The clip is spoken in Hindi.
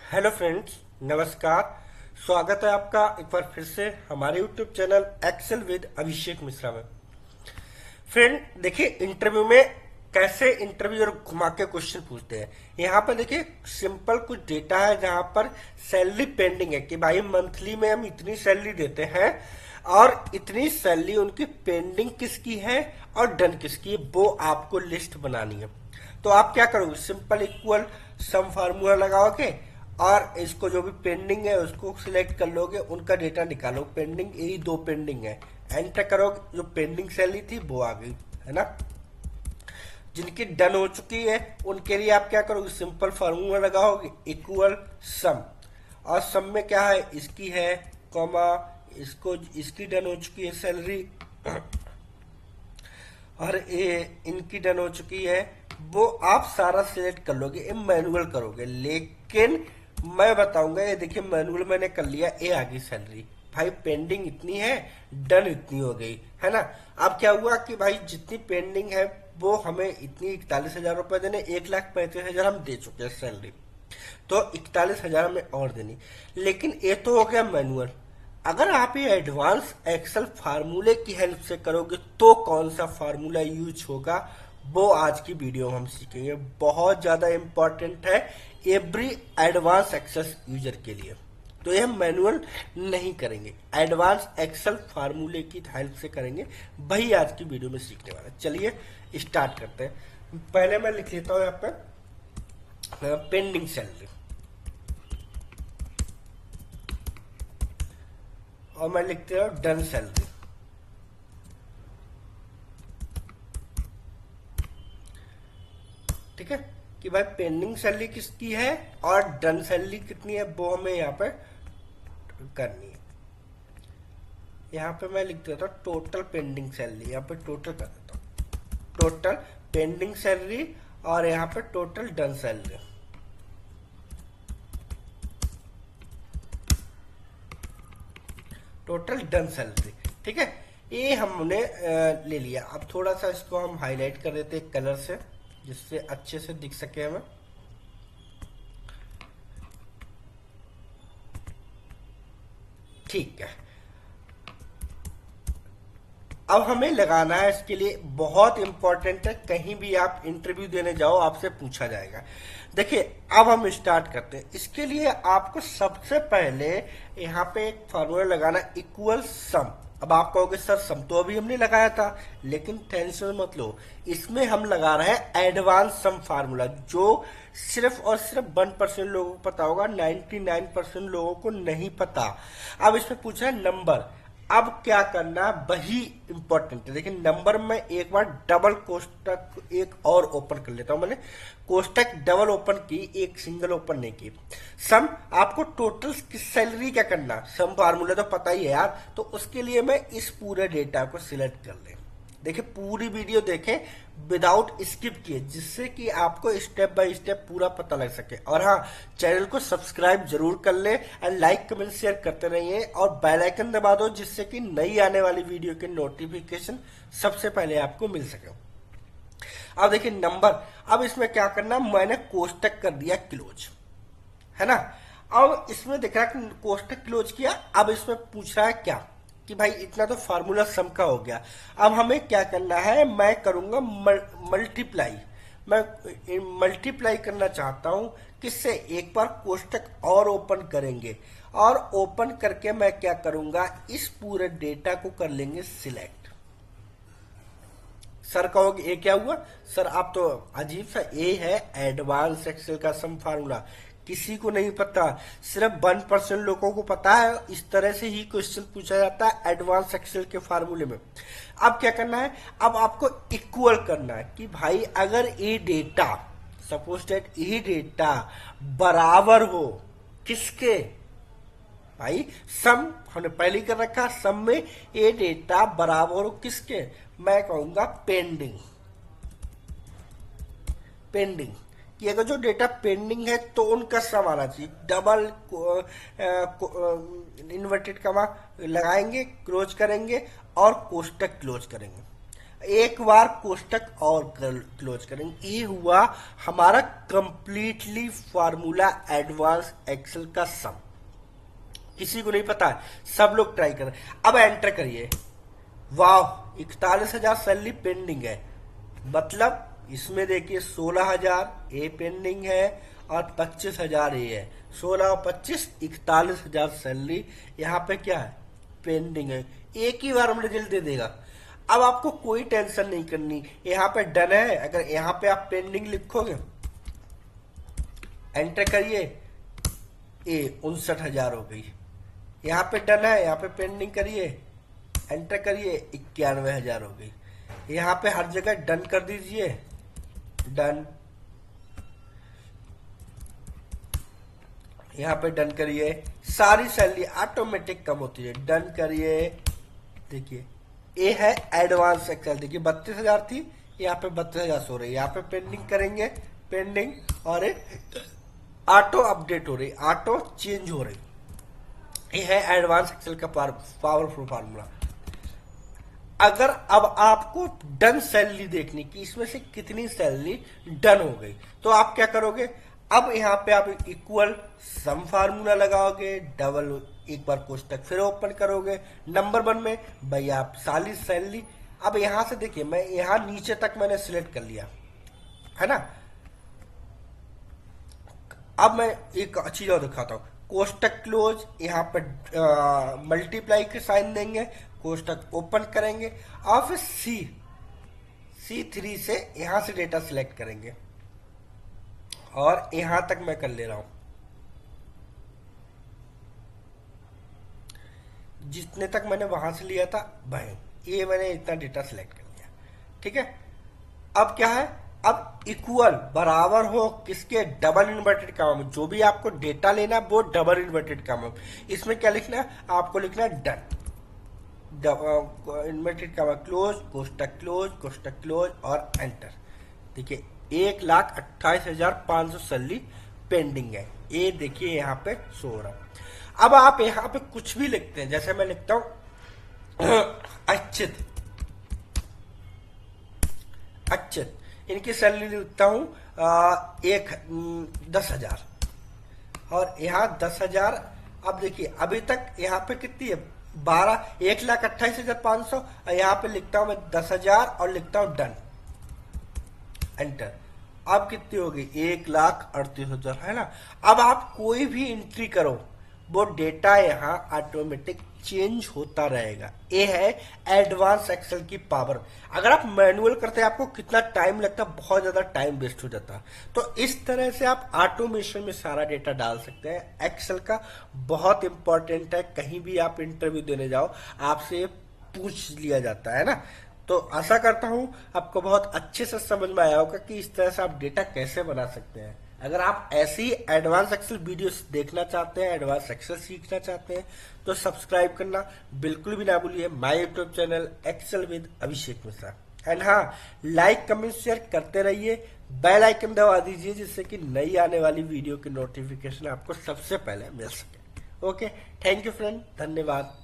हेलो फ्रेंड्स, नमस्कार। स्वागत है आपका एक बार फिर से हमारे YouTube channel Excel with Abhishek Mishra में। फ्रेंड देखिए, इंटरव्यू में कैसे इंटरव्यूअर घुमा के क्वेश्चन पूछते हैं। यहाँ पर देखिए सिंपल कुछ डेटा है जहाँ पर सैलरी पेंडिंग है कि भाई मंथली में हम इतनी सैलरी देते हैं और इतनी सैलरी उनकी पेंडिंग किसकी है और डन किसकी है, वो आपको लिस्ट बनानी है। तो आप क्या करोगे, सिंपल इक्वल सम फार्मूला लगाओगे और इसको जो भी पेंडिंग है उसको सिलेक्ट कर लोगे, उनका डेटा निकालो। पेंडिंग यही दो पेंडिंग है, एंटर करोगे, जो पेंडिंग सैलरी थी वो आ गई है ना। जिनकी डन हो चुकी है उनके लिए आप क्या करोगे, सिंपल फार्मूला लगाओगे इक्वल सम, और सम में क्या है, इसकी है कॉमा, इसको इसकी डन हो चुकी है सैलरी और ये इनकी डन हो चुकी है, वो आप सारा सिलेक्ट कर लोगे। ये मैनुअल करोगे, लेकिन मैं बताऊंगा। ये देखिए मैनुअल मैंने कर लिया, ये आ गई सैलरी, भाई पेंडिंग इतनी है, डन इतनी हो गई है ना। अब क्या हुआ कि भाई जितनी पेंडिंग है वो हमें इतनी 41,000 रुपए देने, 1,35,000 हम दे चुके हैं सैलरी, तो 41,000 हमें और देनी। लेकिन ये तो हो गया मैनुअल। अगर आप ये एडवांस एक्सेल फार्मूले की हेल्प से करोगे तो कौन सा फार्मूला यूज होगा, वो आज की वीडियो में हम सीखेंगे। बहुत ज्यादा इंपॉर्टेंट है एवरी एडवांस एक्सेल यूजर के लिए। तो ये हम मैनुअल नहीं करेंगे, एडवांस एक्सेल फार्मूले की हेल्प से करेंगे, वही आज की वीडियो में सीखने वाला। चलिए स्टार्ट करते हैं। पहले मैं लिख लेता हूं यहाँ पे पेंडिंग सैलरी, और मैं लिखते हूँ डन सैलरी। ठीक है कि भाई पेंडिंग सैलरी किसकी है और डन सैलरी कितनी है वो हमें यहाँ पे करनी है। यहाँ पे मैं लिख देता हूँ टोटल पेंडिंग सैलरी, यहाँ पे टोटल कर देता हूँ टोटल पेंडिंग सैलरी, और यहाँ पे total done salary. Total done salary, ठीक है, ये हमने ले लिया। अब थोड़ा सा इसको हम हाईलाइट कर देते हैं कलर से, जिससे अच्छे से दिख सके हमें। ठीक है, अब हमें लगाना है, इसके लिए बहुत इंपॉर्टेंट है, कहीं भी आप इंटरव्यू देने जाओ आपसे पूछा जाएगा। देखिए अब हम स्टार्ट करते हैं। इसके लिए आपको सबसे पहले यहाँ पे एक फॉर्मूला लगाना, इक्वल सम। अब आप कहोगे सर सम तो अभी हमने लगाया था, लेकिन टेंशन मत लो, इसमें हम लगा रहे हैं एडवांस सम फार्मूला, जो सिर्फ और सिर्फ 1% लोगों को पता होगा, 99% लोगों को नहीं पता। अब इसमें पूछा है नंबर। अब क्या करना, वही इंपॉर्टेंट है। देखिए नंबर में एक बार डबल कोष्टक एक और ओपन कर लेता हूं। मैंने कोष्टक डबल ओपन की, एक सिंगल ओपन नहीं की। सम, आपको टोटल सैलरी क्या करना, सम फार्मूला तो पता ही है यार, तो उसके लिए मैं इस पूरे डेटा को सिलेक्ट कर ले। देखिए पूरी वीडियो देखें विदाउट स्किप किए, जिससे कि आपको स्टेप बाय स्टेप पूरा पता लग सके। और हाँ, चैनल को सब्सक्राइब जरूर कर ले, एंड लाइक कमेंट शेयर करते रहिए, और बेल आइकन दबा दो, जिससे कि नई आने वाली वीडियो के नोटिफिकेशन सबसे पहले आपको मिल सके। अब देखिए नंबर, अब इसमें क्या करना, मैंने कोष्टक कर दिया क्लोज, है ना। अब इसमें दिख रहा है कि कोष्टक क्लोज किया। अब इसमें पूछ रहा है क्या कि भाई इतना तो फार्मूला सम का हो गया। अब हमें क्या करना है, मैं करूंगा मल्टीप्लाई। मैं मल्टीप्लाई करना चाहता हूं किससे, एक बार कोष्टक और ओपन करेंगे, और ओपन करके मैं क्या करूंगा, इस पूरे डेटा को कर लेंगे सिलेक्ट। सर कहोगे ये क्या हुआ, सर आप तो अजीब सा, ये है एडवांस एक्सेल का सम फार्मूला, किसी को नहीं पता, सिर्फ 1% लोगों को पता है। इस तरह से ही क्वेश्चन पूछा जाता है एडवांस एक्सेल के फार्मूले में। अब क्या करना है, अब आपको इक्वल करना है कि भाई अगर ये डेटा, सपोज दैट ये डेटा बराबर हो किसके, भाई सम हमने पहले कर रखा, सम में ये डेटा बराबर हो किसके, मैं कहूंगा पेंडिंग। पेंडिंग कि अगर जो डेटा पेंडिंग है तो उनका सम आना चाहिए। डबल इन्वर्टेड कमा लगाएंगे, क्लोज करेंगे और कोष्टक क्लोज करेंगे। एक बार कोष्टक और क्लोज करेंगे। ये हुआ हमारा कंप्लीटली फार्मूला एडवांस एक्सेल का सम। किसी को नहीं पता है, सब लोग ट्राई करें। अब एंटर करिए। वाह, 41,000 सैलरी पेंडिंग है, मतलब इसमें देखिए 16,000 ए पेंडिंग है और 25,000 ए है। 16 और 25 41,000 सैलरी यहाँ पे क्या है, पेंडिंग है। एक ही बार में रिजल्ट दे देगा। अब आपको कोई टेंशन नहीं करनी, यहाँ पे डन है। अगर यहाँ पे आप पेंडिंग लिखोगे, एंटर करिए, ए 59,000 हो गई। यहाँ पे डन है, यहाँ पे पेंडिंग करिए, एंटर करिए, 91,000 हो गई। यहाँ पे हर जगह डन कर दीजिए, डन। यहाँ पे डन करिए, सारी सैलरी ऑटोमेटिक कम होती है, डन करिए। देखिए ये है एडवांस एक्सेल। देखिए 32,000 थी, यहाँ पे 32,000 सो रही है। यहाँ पे पेंडिंग करेंगे, पेंडिंग, और ऑटो अपडेट हो रही, ऑटो चेंज हो रही। ये है एडवांस एक्सेल का पावरफुल फार्मूला। अगर अब आपको डन सैलरी देखनी कि इसमें से कितनी सैलरी डन हो गई, तो आप क्या करोगे, अब यहाँ पे आप इक्वल सम फार्मूला लगाओगे, डबल एक बार कोष्टक फिर ओपन करोगे। नंबर 1 में भाई आप सारी सैलरी, अब यहां से देखिए मैं यहां नीचे तक मैंने सिलेक्ट कर लिया है ना। अब मैं एक चीज और दिखाता हूं, कोष्टक क्लोज, यहाँ पे मल्टीप्लाई के साइन देंगे, कोष्टक ओपन करेंगे और फिर C3 से यहां से डेटा सिलेक्ट करेंगे और यहां तक मैं कर ले रहा हूं, जितने तक मैंने वहां से लिया था भाई ये मैंने इतना डेटा सिलेक्ट कर लिया। ठीक है, अब क्या है, अब इक्वल बराबर हो किसके, डबल इन्वर्टेड कामा में। जो भी आपको डेटा लेना वो डबल इन्वर्टेड कामा में। इसमें क्या लिखना है, आपको लिखना है डन, इन्वर्टेड कामा क्लोज, कोष्टक क्लोज और एंटर। देखिए 1,28,500 सैलरी पेंडिंग है, ये देखिए यहाँ पे सो रहा। अब आप यहाँ पे कुछ भी लिखते हैं, जैसे मैं लिखता हूं अच्छित, इनकी सैलरी लिखता हूं 10,000 और यहाँ 10,000। अब देखिए अभी तक यहाँ पे कितनी है, 1,28,500, और यहाँ पे लिखता हूं मैं 10,000 और लिखता हूं डन, एंटर। अब कितनी होगी, 1,38,000 है ना। अब आप कोई भी एंट्री करो वो डेटा यहाँ ऑटोमेटिक चेंज होता रहेगा। ये है एडवांस एक्सेल की पावर। अगर आप मैनुअल करते हैं आपको कितना टाइम लगता, बहुत ज्यादा टाइम वेस्ट हो जाता। तो इस तरह से आप ऑटोमेशन में सारा डेटा डाल सकते हैं। एक्सेल का बहुत इंपॉर्टेंट है, कहीं भी आप इंटरव्यू देने जाओ आपसे पूछ लिया जाता है ना। तो आशा करता हूं आपको बहुत अच्छे से समझ में आया होगा कि इस तरह से आप डेटा कैसे बना सकते हैं। अगर आप ऐसे ही एडवांस एक्सेल वीडियोस देखना चाहते हैं, एडवांस एक्सेल सीखना चाहते हैं, तो सब्सक्राइब करना बिल्कुल भी ना भूलिए my YouTube channel Excel with Abhishek Mishra. And हाँ, लाइक कमेंट शेयर करते रहिए, बेल आइकन दबा दीजिए जिससे कि नई आने वाली वीडियो की नोटिफिकेशन आपको सबसे पहले मिल सके। ओके, थैंक यू फ्रेंड, धन्यवाद।